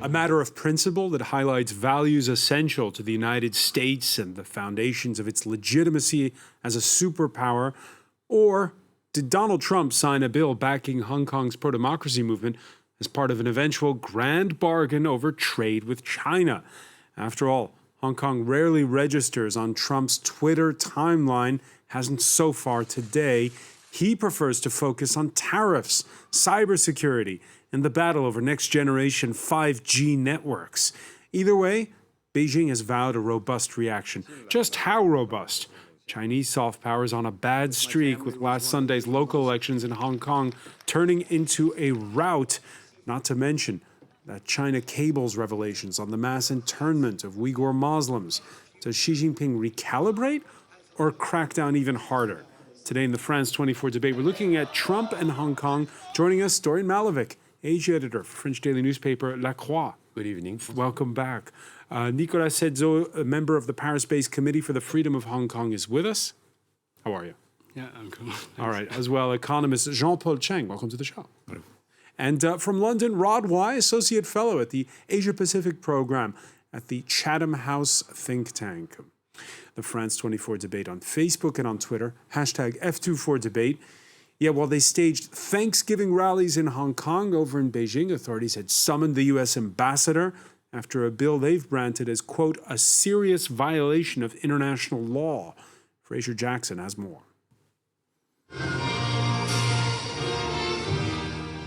A matter of principle that highlights values essential to the United States and the foundations of its legitimacy as a superpower? Or did Donald Trump sign a bill backing Hong Kong's pro-democracy movement as part of an eventual grand bargain over trade with China? After all, Hong Kong rarely registers on Trump's Twitter timeline, hasn't so far today. He prefers to focus on tariffs, cybersecurity, and the battle over next-generation 5G networks. Either way, Beijing has vowed a robust reaction. Just how robust? Chinese soft power is on a bad streak, with last Sunday's local elections in Hong Kong turning into a rout, not to mention that China cables revelations on the mass internment of Uyghur Muslims. Does Xi Jinping recalibrate or crack down even harder? Today in the France 24 debate, we're looking at Trump and Hong Kong. Joining us, Dorian Malovic, Asia editor for French daily newspaper La Croix. Good evening. Welcome back. Nicolas Sedzo, a member of the Paris-based Committee for the Freedom of Hong Kong, is with us. How are you? Yeah, I'm good. All right. As well, economist Jean-Paul Cheng. Welcome to the show. Hello. And from London, Rod Wai, Associate Fellow at the Asia-Pacific Program at the Chatham House think tank. The France 24 debate on Facebook and on Twitter, hashtag F24debate. Yeah, while they staged Thanksgiving rallies in Hong Kong, over in Beijing, authorities had summoned the U.S. ambassador after a bill they've branded as, quote, a serious violation of international law. Fraser Jackson has more.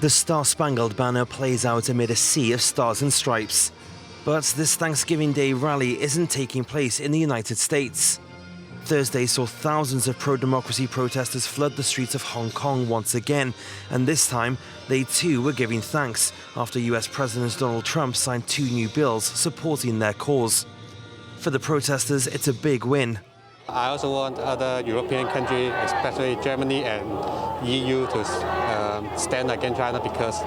The Star-Spangled Banner plays out amid a sea of stars and stripes. But this Thanksgiving Day rally isn't taking place in the United States. Thursday saw thousands of pro-democracy protesters flood the streets of Hong Kong once again, and this time they too were giving thanks after US President Donald Trump signed 2 new bills supporting their cause. For the protesters, it's a big win. I also want other European countries, especially Germany and EU, to stand against China, because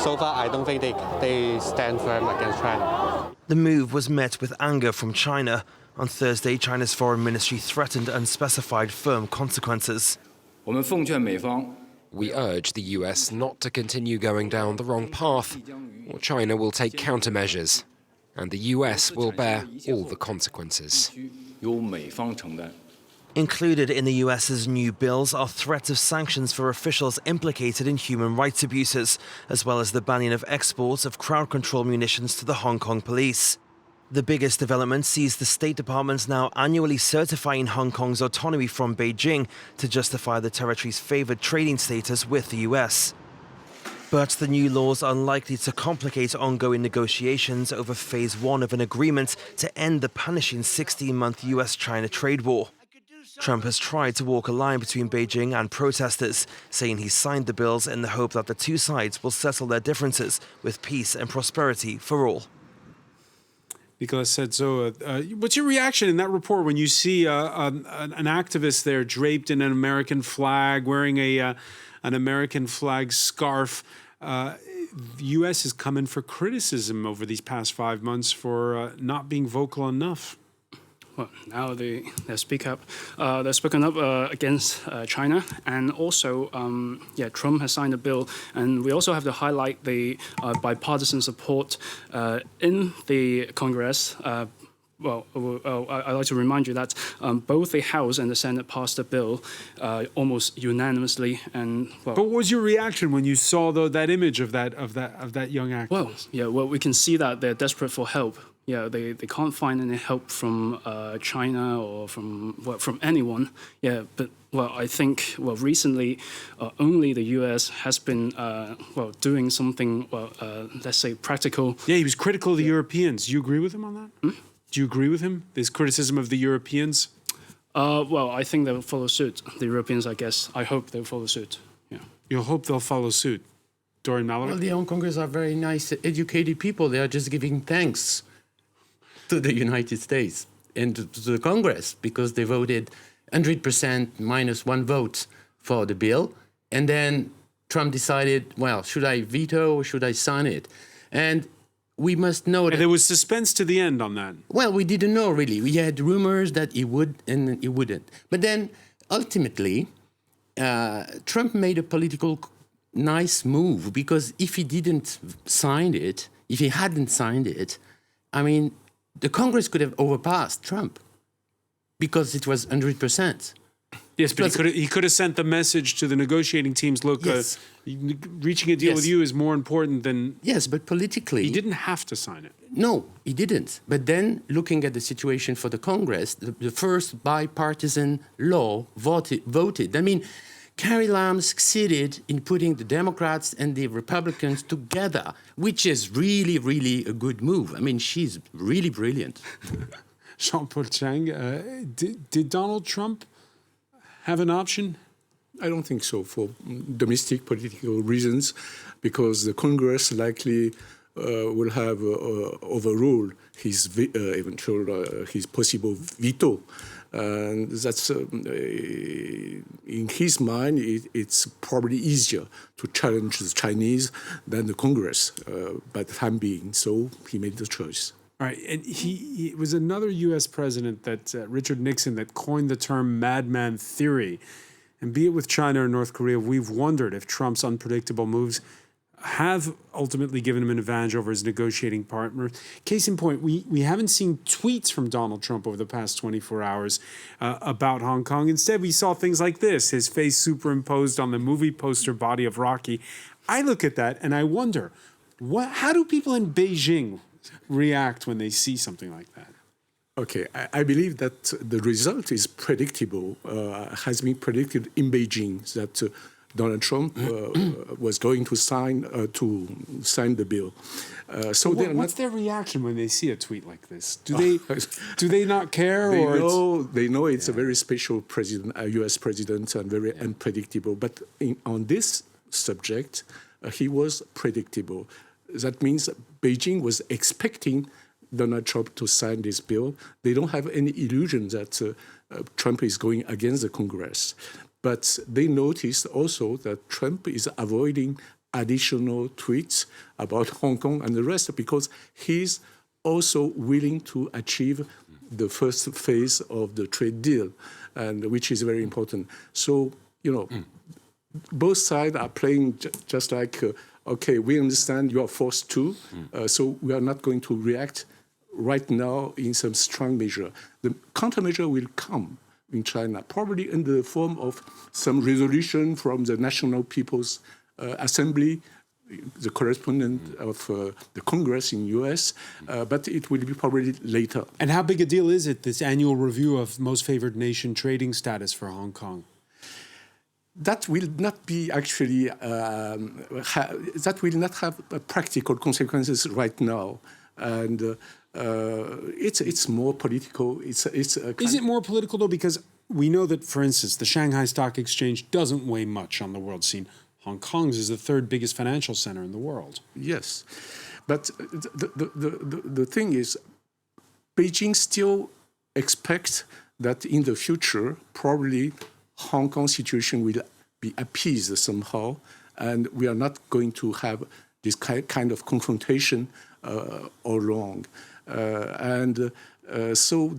so far I don't think they stand firm against China. The move was met with anger from China. On Thursday, China's foreign ministry threatened unspecified firm consequences. We urge the US not to continue going down the wrong path, or China will take countermeasures, and the US will bear all the consequences. Included in the US's new bills are threats of sanctions for officials implicated in human rights abuses, as well as the banning of exports of crowd control munitions to the Hong Kong police. The biggest development sees the State Department now annually certifying Hong Kong's autonomy from Beijing to justify the territory's favored trading status with the US. But the new laws are likely to complicate ongoing negotiations over Phase 1 of an agreement to end the punishing 16-month US-China trade war. Trump has tried to walk a line between Beijing and protesters, saying he signed the bills in the hope that the two sides will settle their differences with peace and prosperity for all. Nicolas said so. What's your reaction in that report when you see an activist there draped in an American flag, wearing an American flag scarf? The U.S. has come in for criticism over these past 5 months for not being vocal enough. Well, now they speak up. They're speaking up against China, and also, Trump has signed a bill, and we also have to highlight the bipartisan support in the Congress. I'd like to remind you that both the House and the Senate passed the bill almost unanimously. And but what was your reaction when you saw that image of that young activist? Well, we can see that they're desperate for help. Yeah, they can't find any help from China or from anyone. Yeah, but I think recently only the U.S. has been doing something let's say practical. Yeah, he was critical of the Europeans. Do you agree with him on that? Hmm? Do you agree with him? This criticism of the Europeans? I think they'll follow suit. The Europeans, I guess. I hope they'll follow suit. Yeah. You hope they'll follow suit. Dorian Malovic? Well, the Hong Kongers are very nice, educated people. They are just giving thanks to the United States and to the Congress, because they voted 100% minus 1 vote for the bill. And then Trump decided, well, should I veto or should I sign it? And we must know that... And there was suspense to the end on that. Well, we didn't know, really. We had rumors that he would and he wouldn't. But then, ultimately, Trump made a political nice move, because if he didn't sign it, if he hadn't signed it, I mean, the Congress could have overpassed Trump because it was 100%. Yes, but he could have sent the message to the negotiating teams, look, Yes. reaching a deal Yes. with you is more important than... Yes, but politically... He didn't have to sign it. No, he didn't. But then, looking at the situation for the Congress, the first bipartisan law voted. I mean, Carrie Lam succeeded in putting the Democrats and the Republicans together, which is really, really a good move. I mean, she's really brilliant. Jean-Paul Chang, did Donald Trump have an option? I don't think so, for domestic political reasons, because the Congress likely will have overruled his his possible veto, and that's in his mind. It's probably easier to challenge the Chinese than the Congress, by the time being. So he made the choice. All right, and it was another U.S. president, that Richard Nixon, that coined the term madman theory. And be it with China or North Korea, we've wondered if Trump's unpredictable moves have ultimately given him an advantage over his negotiating partner. Case in point, we haven't seen tweets from Donald Trump over the past 24 hours about Hong Kong. Instead, we saw things like this, his face superimposed on the movie poster body of Rocky. I look at that and I wonder, how do people in Beijing react when they see something like that? Okay, I believe that the result is predictable, has been predicted in Beijing, that Donald Trump was going to sign the bill. So what's their reaction when they see a tweet like this? Do they not care? They know it's a very special president, a U.S. president, and very unpredictable. But on this subject, he was predictable. That means Beijing was expecting Donald Trump to sign this bill. They don't have any illusion that Trump is going against the Congress. But they noticed also that Trump is avoiding additional tweets about Hong Kong and the rest, because he's also willing to achieve the first phase of the trade deal, and which is very important. So, both sides are playing just like, okay, we understand you are forced to, so we are not going to react right now in some strong measure. The countermeasure will come in China, probably in the form of some resolution from the National People's Assembly, the correspondent of the Congress in U.S., but it will be probably later. And how big a deal is it, this annual review of most favored nation trading status for Hong Kong? That will not be actually, that will not have practical consequences right now. And it's more political. Is it more political, though? Because we know that, for instance, the Shanghai Stock Exchange doesn't weigh much on the world scene. Hong Kong's is the third biggest financial center in the world. Yes. But the thing is, Beijing still expects that in the future, probably Hong Kong situation will be appeased somehow, and we are not going to have this kind of confrontation all along. So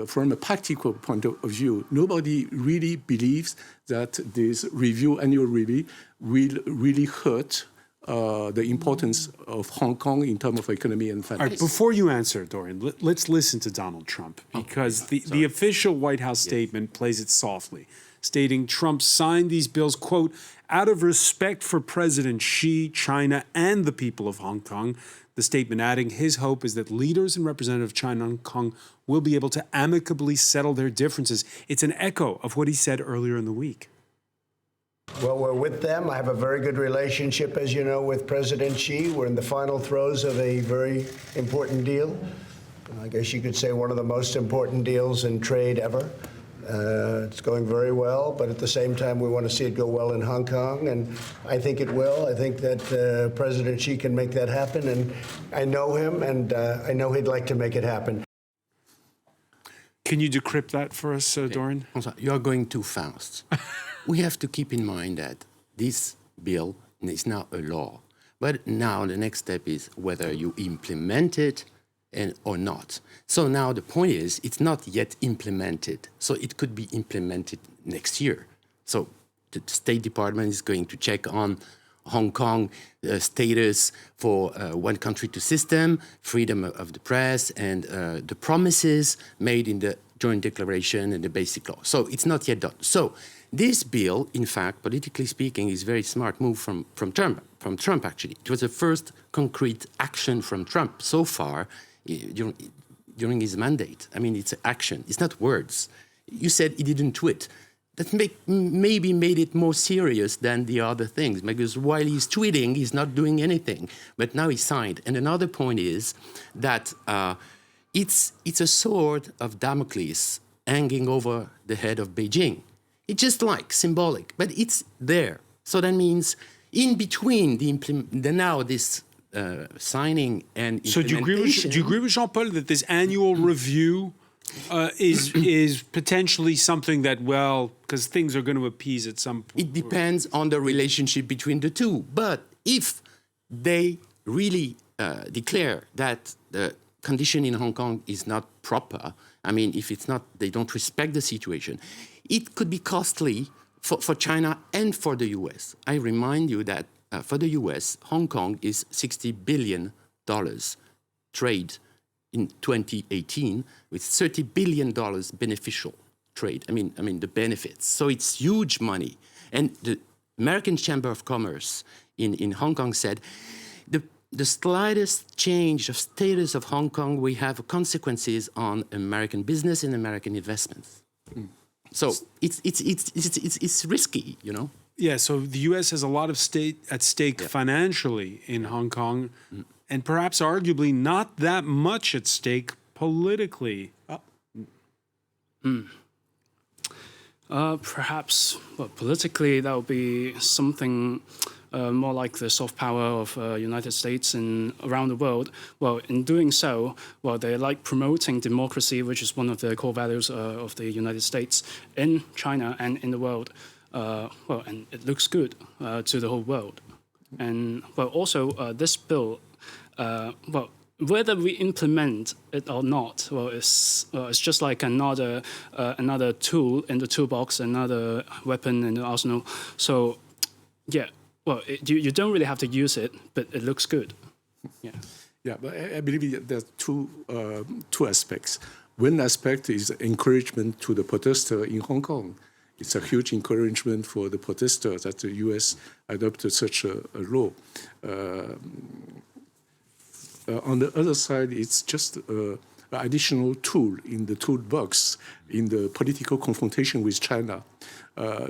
from a practical point of view, nobody really believes that this annual review will really hurt the importance of Hong Kong in terms of economy and finance. All right, before you answer, Dorian, let's listen to Donald Trump, because the official White House statement plays it softly, stating Trump signed these bills, quote, out of respect for President Xi, China, and the people of Hong Kong. The statement adding his hope is that leaders and representatives of China and Hong Kong will be able to amicably settle their differences. It's an echo of what he said earlier in the week. Well, we're with them. I have a very good relationship, as you know, with President Xi. We're in the final throes of a very important deal. I guess you could say one of the most important deals in trade ever. It's going very well, but at the same time, we want to see it go well in Hong Kong, and I think it will. I think that President Xi can make that happen, and I know him, and I know he'd like to make it happen. Can you decrypt that for us, Dorian? You are going too fast. We have to keep in mind that this bill is now a law, but now the next step is whether you implement it or not. So now the point is, it's not yet implemented. So it could be implemented next year. So the State Department is going to check on Hong Kong status for one country, two system, freedom of the press, and the promises made in the joint declaration and the basic law. So it's not yet done. So this bill, in fact, politically speaking, is a very smart move from Trump, actually. It was the first concrete action from Trump so far during his mandate. I mean, it's action. It's not words. You said he didn't tweet. That maybe made it more serious than the other things, because while he's tweeting, he's not doing anything. But now he signed. And another point is that it's a sword of Damocles hanging over the head of Beijing. It's just like symbolic, but it's there. So that means in between now this signing and implementation. So do you agree with Jean-Paul that this annual review is potentially something that, well, because things are going to appease at some point? It depends on the relationship between the two. But if they really declare that the condition in Hong Kong is not proper, I mean, if it's not, they don't respect the situation, it could be costly for China and for the US. I remind you that for the US, Hong Kong is $60 billion trade in 2018, with $30 billion beneficial trade. I mean the benefits. So it's huge money. And the American Chamber of Commerce in Hong Kong said, the slightest change of status of Hong Kong will have consequences on American business and American investments. So it's risky, you know. Yeah, so the U.S. has a lot of at stake financially in Hong Kong, and perhaps arguably not that much at stake politically. Perhaps, well, politically, that would be something more like the soft power of United States and around the world. Well, in doing so, well, they like promoting democracy, which is one of the core values of the United States in China and in the world. Well, and it looks good to the whole world. And well, also this bill, well, whether we implement it or not, well, it's just like another tool in the toolbox, another weapon in the arsenal. So, yeah, well, you don't really have to use it, but it looks good. Yeah. Yeah, but I believe there are two aspects. One aspect is encouragement to the protester in Hong Kong. It's a huge encouragement for the protesters that the U.S. adopted such a law. On the other side, it's just an additional tool in the toolbox in the political confrontation with China.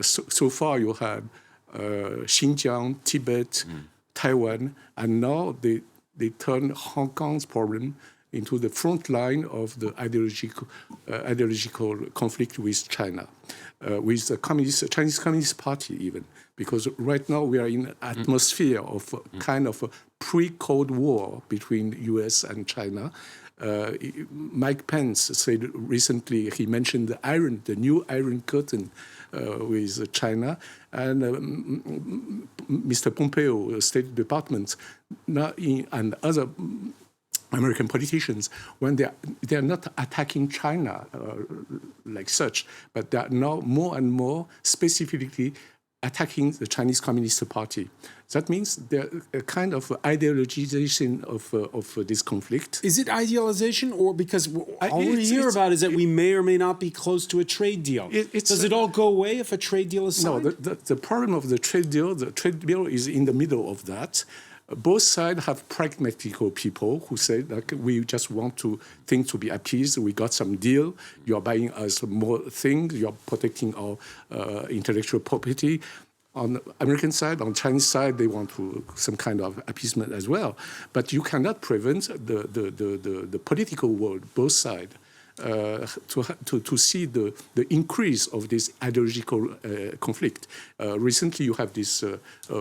So far, you had Xinjiang, Tibet, Taiwan, and now they turn Hong Kong's problem into the front line of the ideological conflict with China, with the Chinese Communist Party even, because right now we are in an atmosphere of kind of a pre-Cold War between U.S. and China. Mike Pence said recently, he mentioned the new Iron Curtain with China, and Mr. Pompeo, State Department, and other American politicians, when they are not attacking China like such, but they are now more and more specifically attacking the Chinese Communist Party. That means there a kind of ideologization of this conflict. Is it idealization, or because all we hear about is that we may or may not be close to a trade deal? Does it all go away if a trade deal is signed? No, the problem of the trade deal is in the middle of that. Both sides have pragmatical people who say that we just want things to be appeased. We got some deal. You are buying us more things. You are protecting our intellectual property. On the American side, on the Chinese side, they want some kind of appeasement as well. But you cannot prevent the political world, both sides, to see the increase of this ideological conflict. Recently, you have this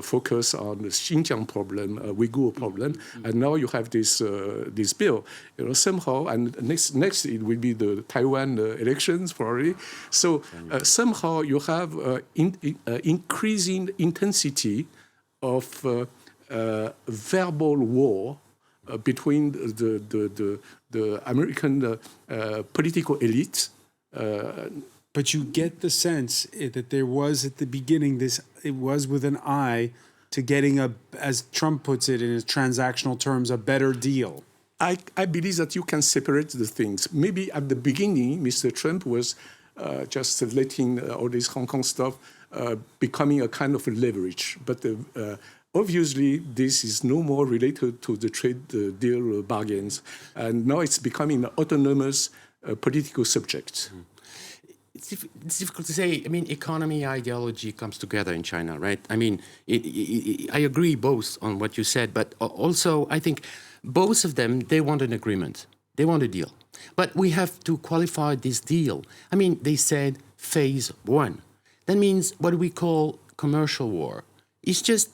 focus on the Xinjiang problem, Uyghur problem, and now you have this bill. You know, somehow, and next it will be the Taiwan elections probably. So somehow you have increasing intensity of verbal war between the American political elite. But you get the sense that there was at the beginning it was with an eye to getting as Trump puts it in his transactional terms, a better deal? I believe that you can separate the things. Maybe at the beginning, Mr. Trump was just letting all this Hong Kong stuff becoming a kind of a leverage. But obviously, this is no more related to the trade deal bargains. And now it's becoming an autonomous political subject. It's difficult to say. I mean, economy, ideology comes together in China, right? I mean, I agree both on what you said, but also I think both of them, they want an agreement. They want a deal. But we have to qualify this deal. I mean, they said phase one. That means what we call commercial war. It's just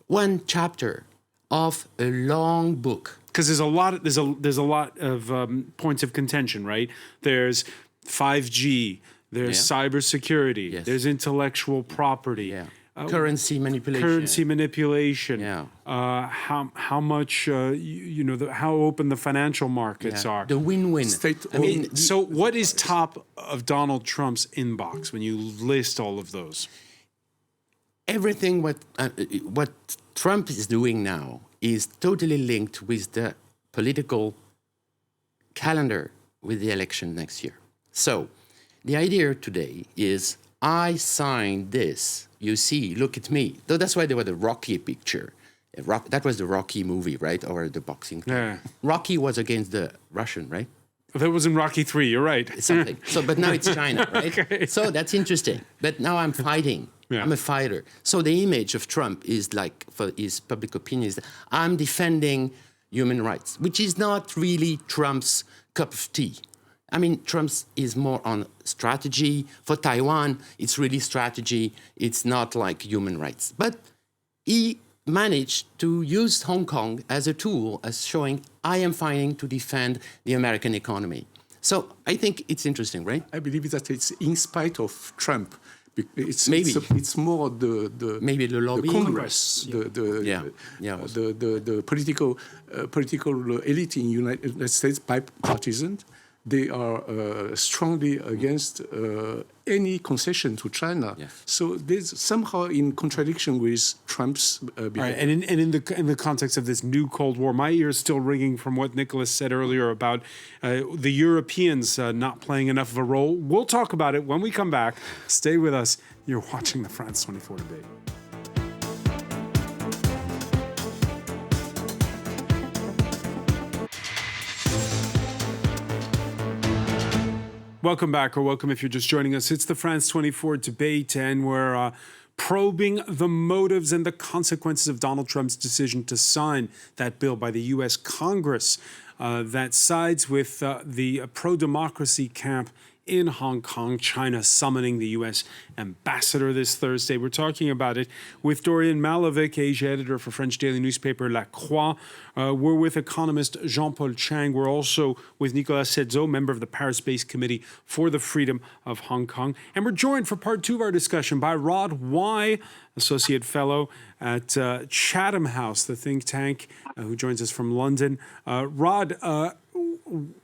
one chapter of a long book. Because there's a lot of points of contention, right? There's 5G, there's cybersecurity, there's intellectual property, currency manipulation. How much how open the financial markets are. The win-win. So what is top of Donald Trump's inbox when you list all of those? Everything what Trump is doing now is totally linked with the political calendar with the election next year. So the idea today is I signed this. You see, look at me. So that's why there was the Rocky picture. That was the Rocky movie, right? Or the boxing. Yeah. Rocky was against the Russian, right? That was in Rocky 3, you're right. Something. But now it's China, right? Okay. So that's interesting. But now I'm fighting. Yeah. I'm a fighter. So the image of Trump is like, for his public opinion, is that I'm defending human rights, which is not really Trump's cup of tea. I mean, Trump's is more on strategy. For Taiwan, it's really strategy. It's not like human rights. But he managed to use Hong Kong as a tool, as showing I am fighting to defend the American economy. So I think it's interesting, right? I believe that it's in spite of Trump. It's more the maybe the lobby, the Congress, the political elite in United States, bipartisan. They are strongly against any concession to China. Yes. So there's somehow in contradiction with Trump's behavior. Right, and in the context of this new Cold War, my ears still ringing from what Nicholas said earlier about the Europeans not playing enough of a role. We'll talk about it when we come back. Stay with us. You're watching the France 24 debate. Welcome back, or welcome if you're just joining us. It's the France 24 debate, and we're probing the motives and the consequences of Donald Trump's decision to sign that bill by the U.S. Congress that sides with the pro-democracy camp in Hong Kong, China summoning the U.S. ambassador this Thursday. We're talking about it with Dorian Malovic, Asia editor for French daily newspaper La Croix. We're with economist Jean-Paul Chang. We're also with Nicolas Setzo, member of the Paris-based Committee for the Freedom of Hong Kong. And we're joined for part two of our discussion by Rod Wai, associate fellow at Chatham House, the think tank, who joins us from London. Rod,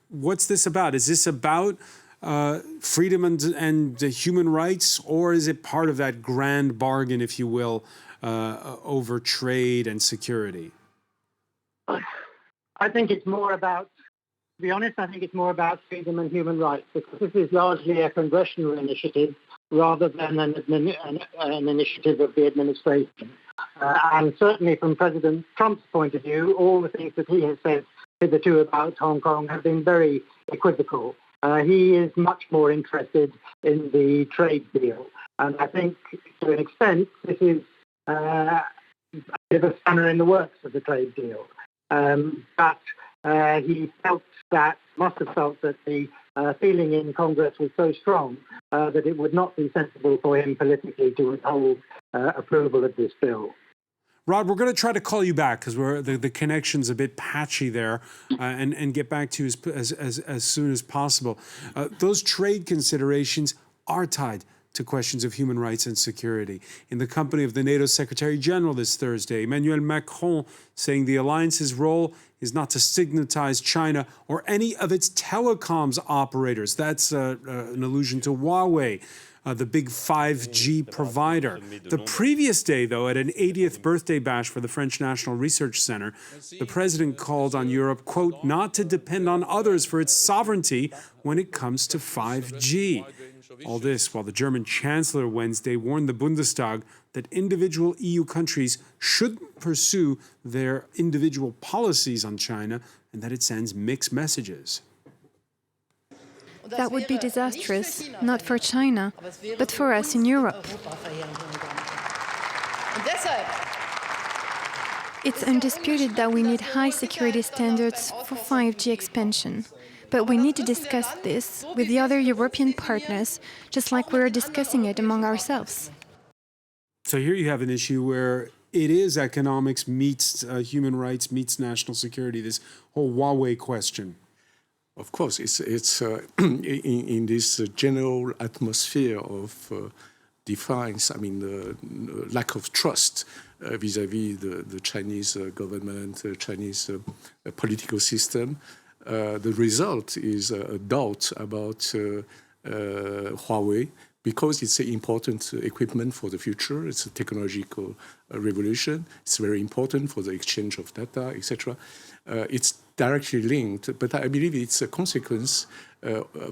what's this about? Is this about freedom and human rights, or is it part of that grand bargain, if you will, over trade and security? I think it's more about, to be honest, I think it's more about freedom and human rights, because this is largely a congressional initiative rather than an initiative of the administration. And certainly from President Trump's point of view, all the things that he has said hitherto about Hong Kong have been very equivocal. He is much more interested in the trade deal. And I think, to an extent, this is a bit of a spanner in the works of the trade deal. But he must have felt that the feeling in Congress was so strong that it would not be sensible for him politically to withhold approval of this bill. Rod, we're going to try to call you back because the connection's a bit patchy there, and get back to you as soon as possible. Those trade considerations are tied to questions of human rights and security. In the company of the NATO Secretary General this Thursday, Emmanuel Macron saying the alliance's role is not to stigmatize China or any of its telecoms operators. That's an allusion to Huawei. the big 5G provider. The previous day, though, at an 80th birthday bash for the French National Research Center, the president called on Europe, quote, not to depend on others for its sovereignty when it comes to 5G. All this while the German chancellor Wednesday warned the Bundestag that individual EU countries should pursue their individual policies on China and that it sends mixed messages. That would be disastrous, not for China, but for us in Europe. It's undisputed that we need high security standards for 5G expansion. But we need to discuss this with the other European partners, just like we're discussing it among ourselves. So here you have an issue where it is economics meets human rights, meets national security, this whole Huawei question. Of course, it's in this general atmosphere of defiance, lack of trust vis-à-vis the Chinese government, Chinese political system. The result is a doubt about Huawei because it's an important equipment for the future. It's a technological revolution. It's very important for the exchange of data, etc. It's directly linked, but I believe it's a consequence,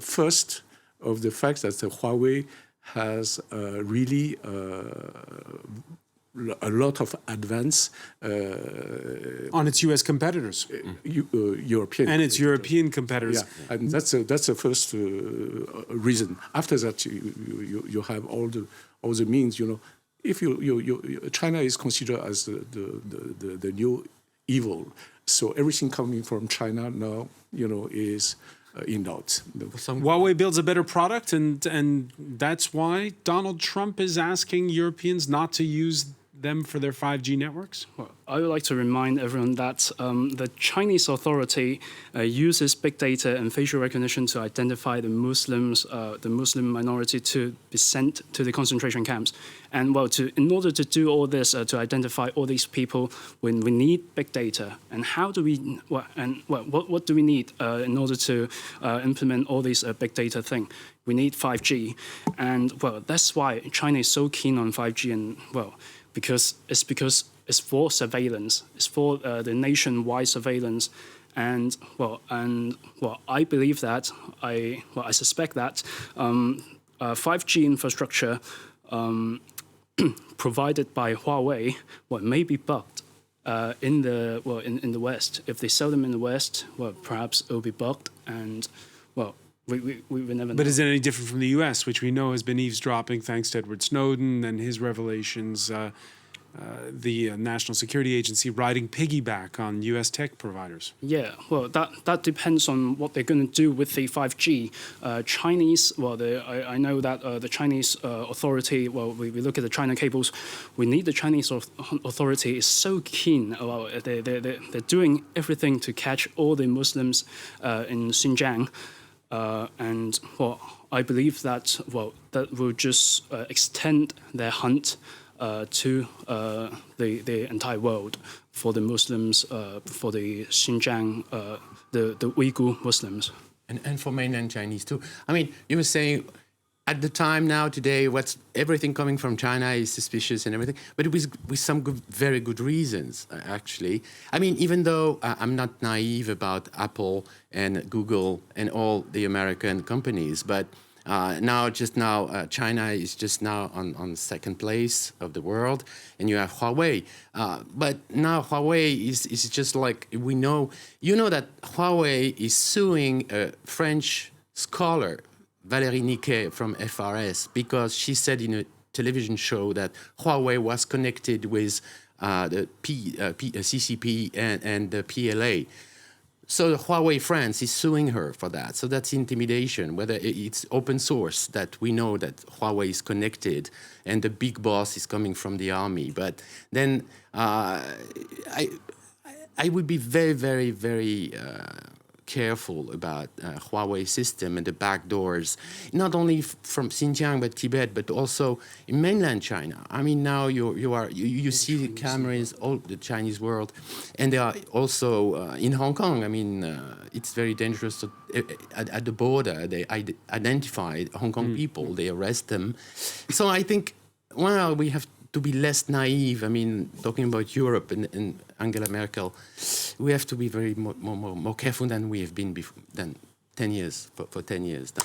first, of the fact that Huawei has really a lot of advance on its U.S. competitors, European, and its European competitors. Yeah, and that's the first reason. After that, you have all the means. If China is considered as the new evil, so everything coming from China now, is in doubt. Huawei builds a better product, and that's why Donald Trump is asking Europeans not to use them for their 5G networks? Well, I would like to remind everyone that the Chinese authority uses big data and facial recognition to identify the Muslims, the Muslim minority, to be sent to the concentration camps. And in order to do all this, to identify all these people, we need big data. And how do we? What do we need in order to implement all these big data thing? We need 5G, and that's why China is so keen on 5G, and because it's for surveillance, it's for the nationwide surveillance, and I believe that I suspect that 5G infrastructure provided by Huawei may be bugged in the West. If they sell them in the West, perhaps it will be bugged, and we never know. But is it any different from the U.S., which we know has been eavesdropping thanks to Edward Snowden and his revelations, the National Security Agency riding piggyback on U.S. tech providers? Yeah, that depends on what they're going to do with the 5G. Chinese, I know that the Chinese authority, we look at the China cables, we need the Chinese authority is so keen. They're doing everything to catch all the Muslims in Xinjiang. And I believe that that will just extend their hunt to the entire world for the Muslims, for the Xinjiang, the Uyghur Muslims, and for mainland Chinese too. I mean, you were saying at the time now today, everything coming from China is suspicious and everything, but with some very good reasons actually. I mean, even though I'm not naive about Apple and Google and all the American companies, but now China is just now on second place of the world, and you have Huawei. But now Huawei is just like we know. You know that Huawei is suing a French scholar, Valérie Niquet from FRS, because she said in a television show that Huawei was connected with the CCP and the PLA. So Huawei France is suing her for that. So that's intimidation, whether it's open source that we know that Huawei is connected and the big boss is coming from the army. But then I would be very, very, very careful about Huawei system and the back doors, not only from Xinjiang but Tibet, but also in mainland China. I mean, now you see the cameras all the Chinese world, and they are also in Hong Kong. I mean, it's very dangerous. At the border, they identify Hong Kong people. They arrest them. So I think, well, we have to be less naive. I mean, talking about Europe and Angela Merkel, we have to be very more careful than we have been before, than 10 years, for 10 years now.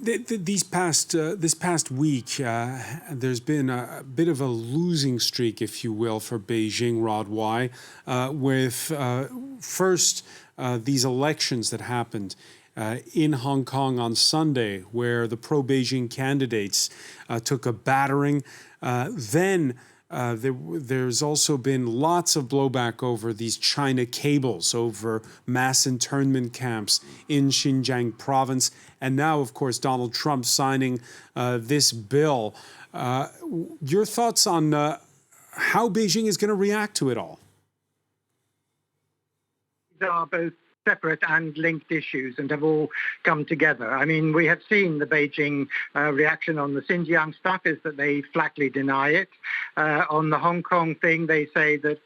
This past week, there's been a bit of a losing streak, if you will, for Beijing, Rod. Why? With first these elections that happened in Hong Kong on Sunday, where the pro-Beijing candidates took a battering. Then there's also been lots of blowback over these China cables, over mass internment camps in Xinjiang province. And now, of course, Donald Trump signing this bill. Your thoughts on how Beijing is going to react to it all? These are both separate and linked issues and have all come together. I mean, we have seen the Beijing reaction on the Xinjiang stuff is that they flatly deny it. On the Hong Kong thing, they say that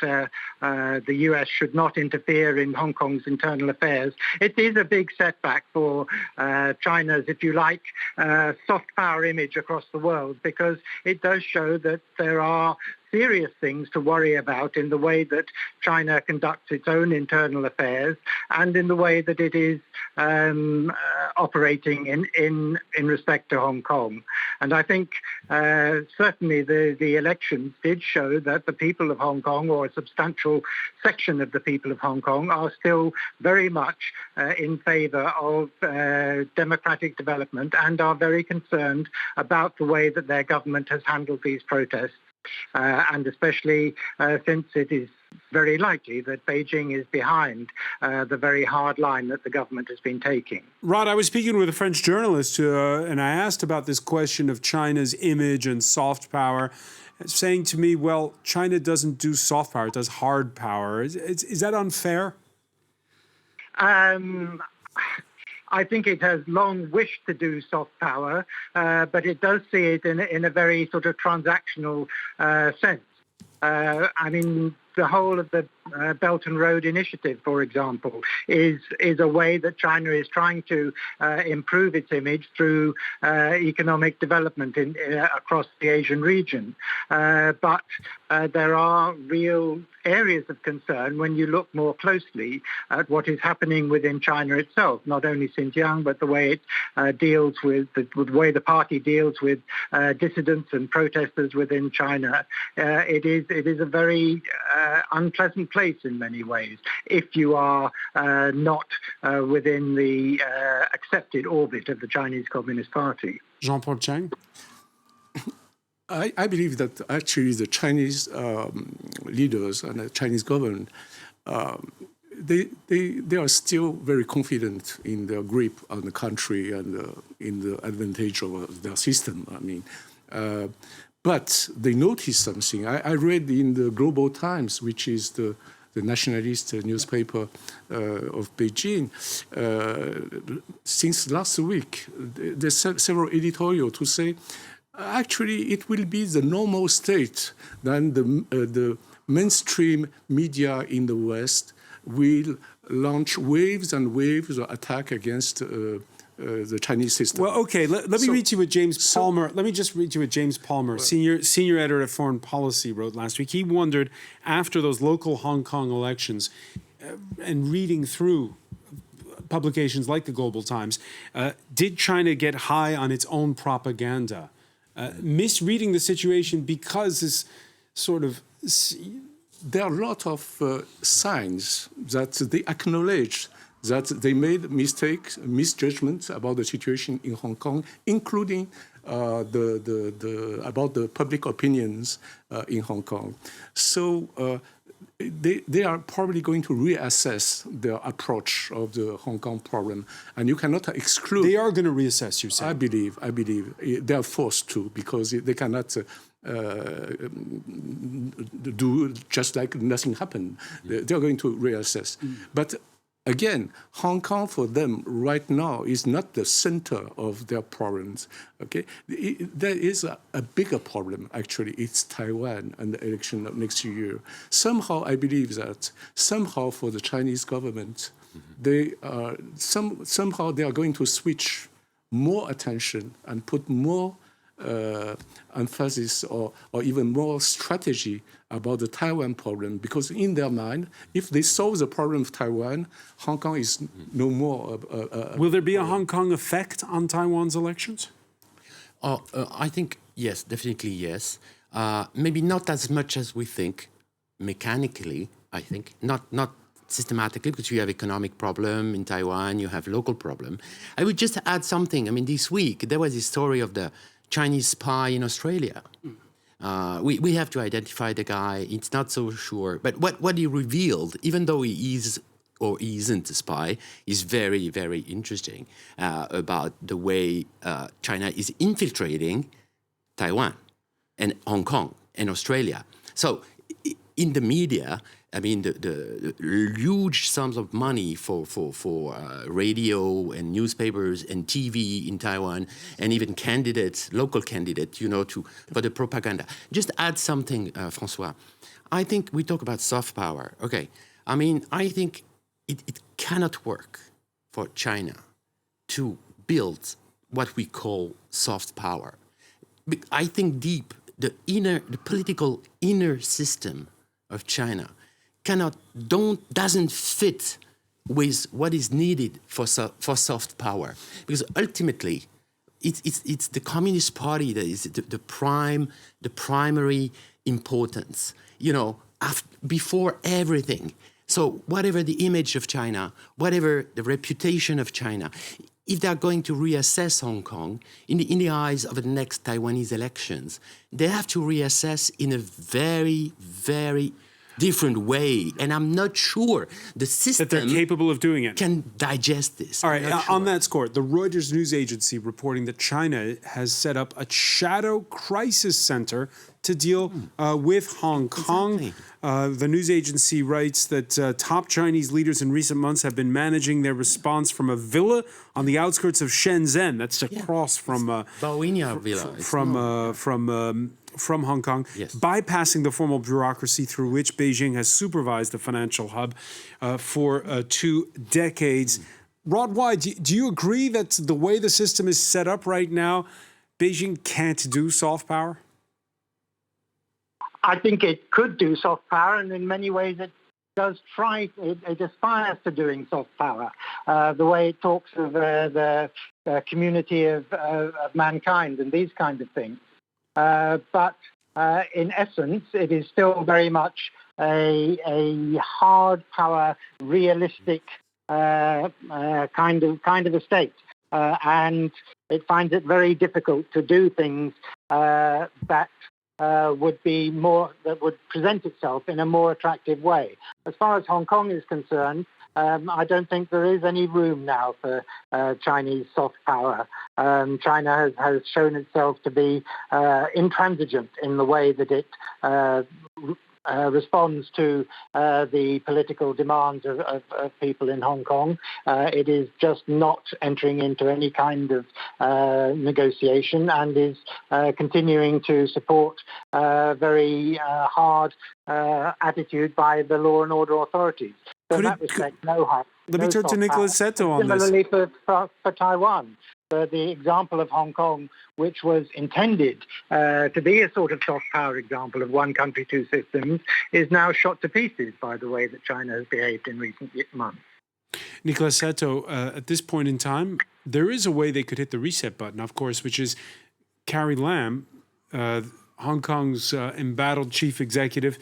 the US should not interfere in Hong Kong's internal affairs. It is a big setback for China's, if you like, soft power image across the world, because it does show that there are serious things to worry about in the way that China conducts its own internal affairs and in the way that it is operating in respect to Hong Kong. And I think certainly the elections did show that the people of Hong Kong, or a substantial section of the people of Hong Kong, are still very much in favor of democratic development and are very concerned about the way that their government has handled these protests. And especially since it is very likely that Beijing is behind the very hard line that the government has been taking. Rod, I was speaking with a French journalist and I asked about this question of China's image and soft power, saying to me, well, China doesn't do soft power, it does hard power. Is that unfair? I think it has long wished to do soft power, but it does see it in a very sort of transactional sense. I mean, the whole of the Belt and Road Initiative, for example, is a way that China is trying to improve its image through economic development across the Asian region. But there are real areas of concern when you look more closely at what is happening within China itself, not only Xinjiang, but the way it deals with the way the party deals with dissidents and protesters within China. It is a very unpleasant place in many ways if you are not within the accepted orbit of the Chinese Communist Party. Jean-Paul Chang? I believe that actually the Chinese leaders and the Chinese government, they are still very confident in their grip on the country and in the advantage of their system. I mean, but they noticed something. I read in the Global Times, which is the nationalist newspaper of Beijing, since last week, there's several editorials to say, actually, it will be the normal state that the mainstream media in the West will launch waves and waves of attack against the Chinese system. Well, okay, let me read you what James Palmer, let me just read you what James Palmer, senior editor at Foreign Policy, wrote last week. He wondered, after those local Hong Kong elections, and reading through publications like the Global Times, did China get high on its own propaganda? Misreading the situation because this sort of... There are a lot of signs that they acknowledge that they made mistakes, misjudgments about the situation in Hong Kong, including about the public opinions in Hong Kong. So they are probably going to reassess their approach of the Hong Kong problem, and you cannot exclude. They are going to reassess, you say? I believe they are forced to, because they cannot do just like nothing happened. They are going to reassess. But again, Hong Kong for them right now is not the center of their problems. Okay, there is a bigger problem actually. It's Taiwan and the election of next year. Somehow, I believe that somehow for the Chinese government, they are somehow they are going to switch more attention and put more emphasis or even more strategy about the Taiwan problem, because in their mind, if they solve the problem of Taiwan, Hong Kong is no more. Will there be a Hong Kong effect on Taiwan's elections? I think yes, definitely yes. Maybe not as much as we think, mechanically. I think not systematically, because you have economic problem in Taiwan, you have local problem. I would just add something. I mean, this week there was a story of the Chinese spy in Australia. We have to identify the guy. It's not so sure. But what he revealed, even though he is or he isn't a spy, is very, very interesting about the way China is infiltrating Taiwan and Hong Kong and Australia. So in the media, I mean, the huge sums of money for radio and newspapers and TV in Taiwan, and even candidates, local candidates, for the propaganda. Just add something, François. I think we talk about soft power. Okay, I mean, I think it cannot work for China to build what we call soft power. I think the political inner system of China doesn't fit with what is needed for soft power, because ultimately it's the Communist Party that is the primary importance, before everything. So whatever the image of China, whatever the reputation of China, if they're going to reassess Hong Kong in the eyes of the next Taiwanese elections, they have to reassess in a very, very different way, and I'm not sure the system that they're capable of doing it can digest this. All right, on that score, the Reuters news agency reporting that China has set up a shadow crisis center to deal with Hong Kong. Exactly. The news agency writes that top Chinese leaders in recent months have been managing their response from a villa on the outskirts of Shenzhen. That's across from Baoinia Villa. From Hong Kong, yes. Bypassing the formal bureaucracy through which Beijing has supervised the financial hub for 2 decades. Rod Wai, do you agree that the way the system is set up right now, Beijing can't do soft power? I think it could do soft power, and in many ways it does try, it aspires to doing soft power. The way it talks of the community of mankind and these kinds of things. But in essence, it is still very much a hard power, realistic kind of a state, and it finds it very difficult to do things that would present itself in a more attractive way. As far as Hong Kong is concerned, I don't think there is any room now for Chinese soft power. China has shown itself to be intransigent in the way that it responds to the political demands of people in Hong Kong. It is just not entering into any kind of negotiation, and is continuing to support very hard attitude by the law and order authorities. So in that respect, no harm. Let me turn to Nicolas Seto on this. Similarly for Taiwan. The example of Hong Kong, which was intended to be a sort of soft power example of one country, two systems, is now shot to pieces by the way that China has behaved in recent months. Nicolas Seto, at this point in time, there is a way they could hit the reset button, of course, which is Carrie Lam, Hong Kong's embattled chief executive.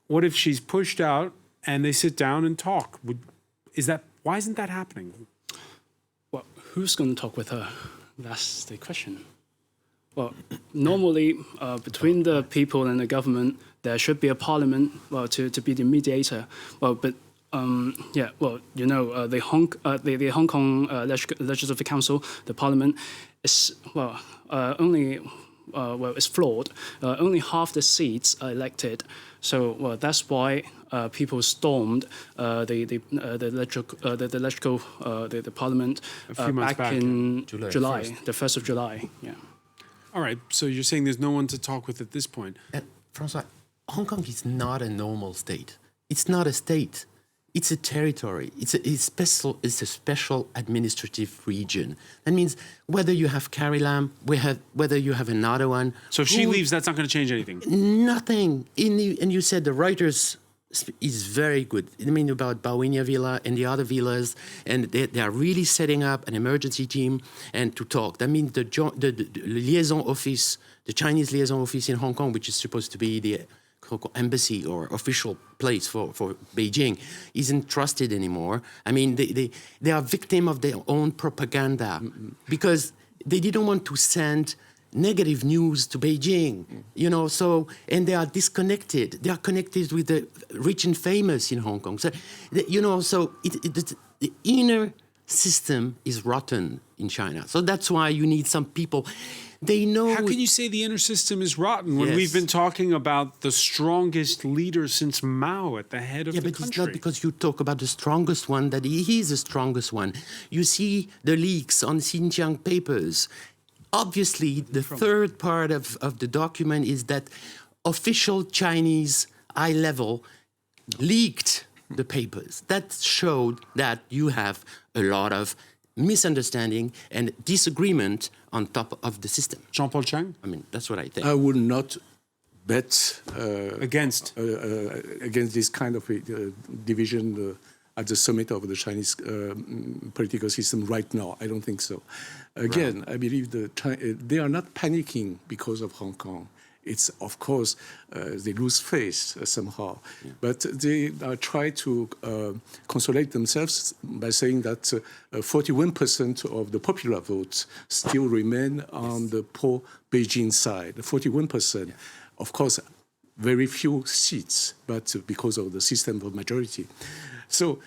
What if she's pushed out and they sit down and talk? Why isn't that happening? Well, who's going to talk with her? That's the question. Well, normally between the people and the government, there should be a parliament, to be the mediator. Well, but the Hong Kong Legislative Council, the parliament, is only is flawed. Only half the seats are elected. So that's why people stormed the parliament back in July, the 1st of July. Yeah. All right, so you're saying there's no one to talk with at this point. Francois, Hong Kong is not a normal state. It's not a state. It's a territory. It's a special administrative region. That means whether you have Carrie Lam, whether you have another one. So if she leaves, that's not going to change anything? Nothing. And you said the writers is very good. I mean, about Bauhinia Villa and the other villas, and they are really setting up an emergency team and to talk. That means the liaison office, the Chinese liaison office in Hong Kong, which is supposed to be the embassy or official place for Beijing, isn't trusted anymore. I mean, they are victim of their own propaganda because they didn't want to send negative news to Beijing, so, and they are disconnected. They are connected with the rich and famous in Hong Kong. So, the inner system is rotten in China. So that's why you need some people. They know. How can you say the inner system is rotten when we've been talking about the strongest leader since Mao at the head of the country? Yeah, but it's not because you talk about the strongest one that he is the strongest one. You see the leaks on Xinjiang papers. Obviously, the third part of the document is that official Chinese high level leaked the papers. That showed that you have a lot of misunderstanding and disagreement on top of the system. Jean-Paul Chang? I mean, that's what I think. I would not bet against this kind of division at the summit of the Chinese political system right now. I don't think so. Again, I believe they are not panicking because of Hong Kong. It's, of course, they lose face somehow. Yeah. But they try to consolate themselves by saying that 41% of the popular votes still remain on the pro-Beijing side, 41%. Yeah. Of course, very few seats, but because of the system of majority. So,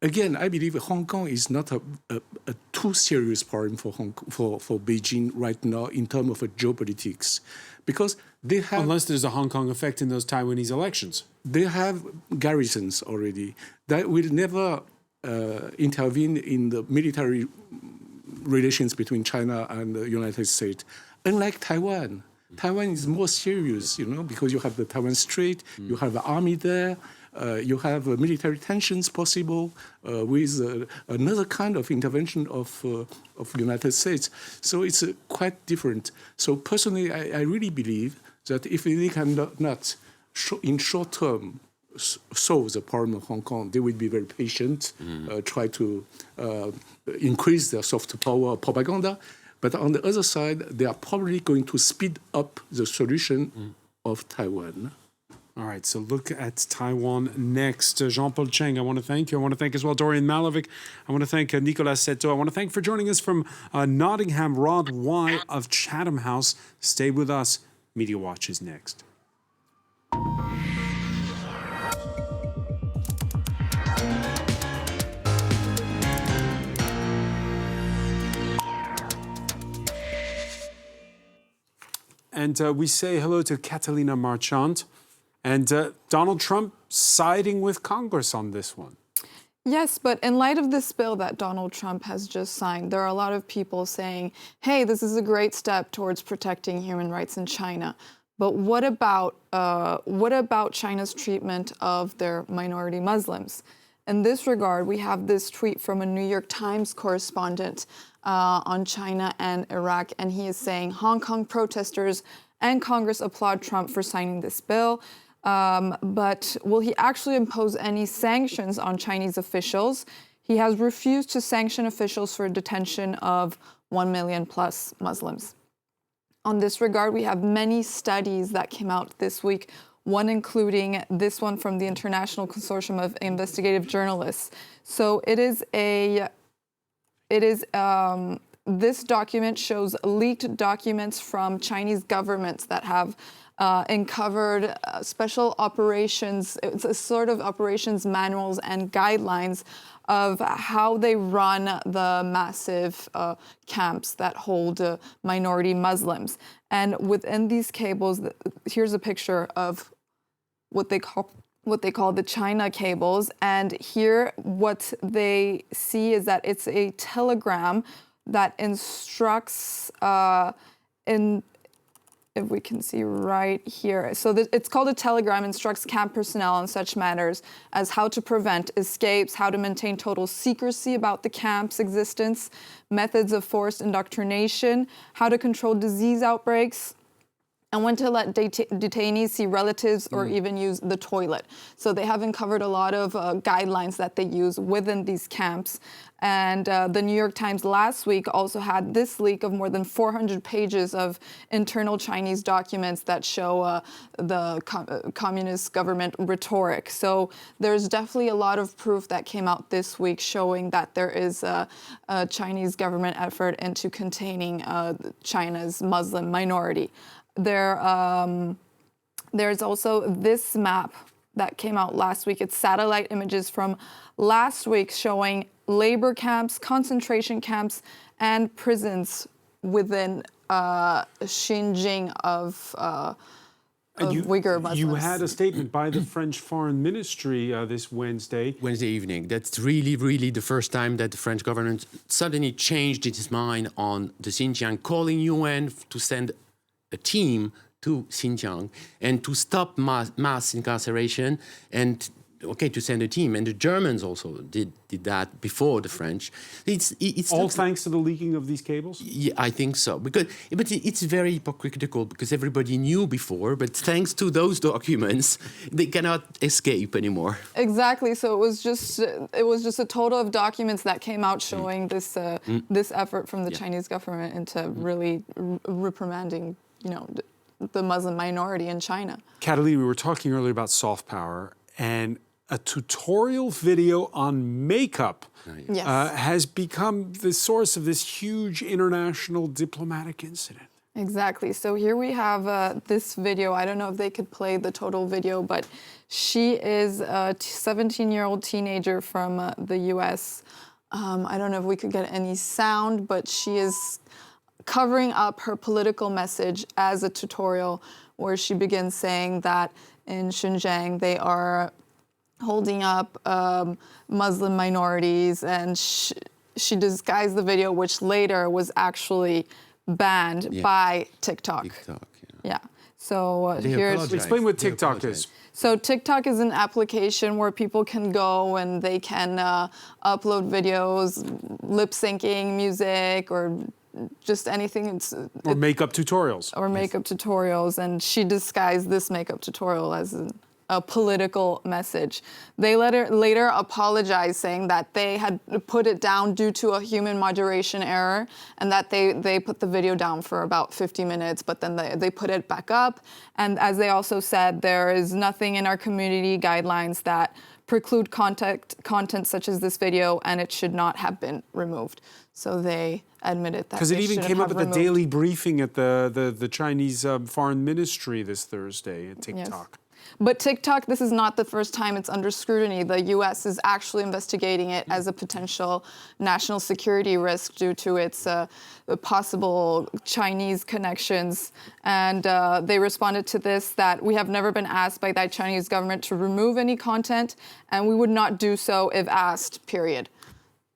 again, I believe Hong Kong is not a too serious problem for Beijing right now in terms of geopolitics, because they have, unless there's a Hong Kong effect in those Taiwanese elections, they have garrisons already that will never intervene in the military relations between China and the United States. Unlike Taiwan, Taiwan is more serious, because you have the Taiwan Strait, you have the army there. You have military tensions possible with another kind of intervention of United States. So it's quite different. So personally, I really believe that if they cannot in short term solve the problem of Hong Kong, they will be very patient, try to increase their soft power propaganda. But on the other side, they are probably going to speed up the solution of Taiwan. All right, so look at Taiwan next. Jean-Paul Cheng, I want to thank you. I want to thank as well Dorian Malovic. I want to thank Nicolas Seto. I want to thank for joining us from Nottingham, Rod Y of Chatham House. Stay with us. Media Watch is next. And we say hello to Catalina Marchant. And Donald Trump siding with Congress on this one. Yes, but in light of this bill that Donald Trump has just signed, there are a lot of people saying, hey, this is a great step towards protecting human rights in China. But what about China's treatment of their minority Muslims? In this regard, we have this tweet from a New York Times correspondent on China and Iraq, and he is saying Hong Kong protesters and Congress applaud Trump for signing this bill. But will he actually impose any sanctions on Chinese officials? He has refused to sanction officials for detention of 1 million plus Muslims. On this regard, we have many studies that came out this week, one including this one from the International Consortium of Investigative Journalists. So this document shows leaked documents from Chinese governments that have uncovered special operations, it's a sort of operations manuals and guidelines of how they run the massive camps that hold minority Muslims. And within these cables, here's a picture of what they call the China cables. And here what they see is that it's a telegram that instructs if we can see right here. So it's called a telegram, instructs camp personnel on such matters as how to prevent escapes, how to maintain total secrecy about the camp's existence, methods of forced indoctrination, how to control disease outbreaks, and when to let detainees see relatives or even use the toilet. So they have uncovered a lot of guidelines that they use within these camps. And the New York Times last week also had this leak of more than 400 pages of internal Chinese documents that show the communist government rhetoric. So there's definitely a lot of proof that came out this week showing that there is a Chinese government effort into containing China's Muslim minority. There's also this map that came out last week. It's satellite images from last week showing labor camps, concentration camps, and prisons within Xinjiang of Uyghur Muslims. You had a statement by the French Foreign Ministry this Wednesday evening. That's really, really the first time that the French government suddenly changed its mind on the Xinjiang, calling UN to send a team to Xinjiang and to stop mass incarceration and to send a team. And the Germans also did that before the French. It's all thanks to the leaking of these cables? Yeah, I think so. But it's very hypocritical because everybody knew before, but thanks to those documents, they cannot escape anymore. Exactly. So it was just a total of documents that came out showing this effort from the Chinese government into really reprimanding, the Muslim minority in China. Catalina, we were talking earlier about soft power, and a tutorial video on makeup has become the source of this huge international diplomatic incident. Exactly. So here we have this video. I don't know if they could play the total video, but she is a 17-year-old teenager from the U.S. I don't know if we could get any sound, but she is covering up her political message as a tutorial where she begins saying that in Xinjiang they are holding up Muslim minorities, and she disguised the video, which later was actually banned by TikTok. Yeah. So here's... Explain what TikTok is. So TikTok is an application where people can go and they can upload videos, lip syncing music, or just anything. Or makeup tutorials. Or makeup tutorials. And she disguised this makeup tutorial as a political message. They later apologized, saying that they had put it down due to a human moderation error, and that they put the video down for about 50 minutes, but then they put it back up. And as they also said, there is nothing in our community guidelines that preclude content such as this video, and it should not have been removed. So they admitted that. Because it even came up at the daily briefing at the Chinese Foreign Ministry this Thursday at TikTok. Yes. But TikTok, this is not the first time it's under scrutiny. The U.S. is actually investigating it as a potential national security risk due to its possible Chinese connections. And they responded to this that we have never been asked by the Chinese government to remove any content, and we would not do so if asked, period.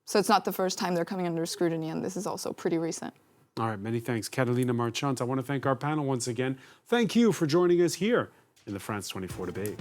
So it's not the first time they're coming under scrutiny, and this is also pretty recent. All right, many thanks. Catalina Marchant. I want to thank our panel once again. Thank you for joining us here in the France 24 debate.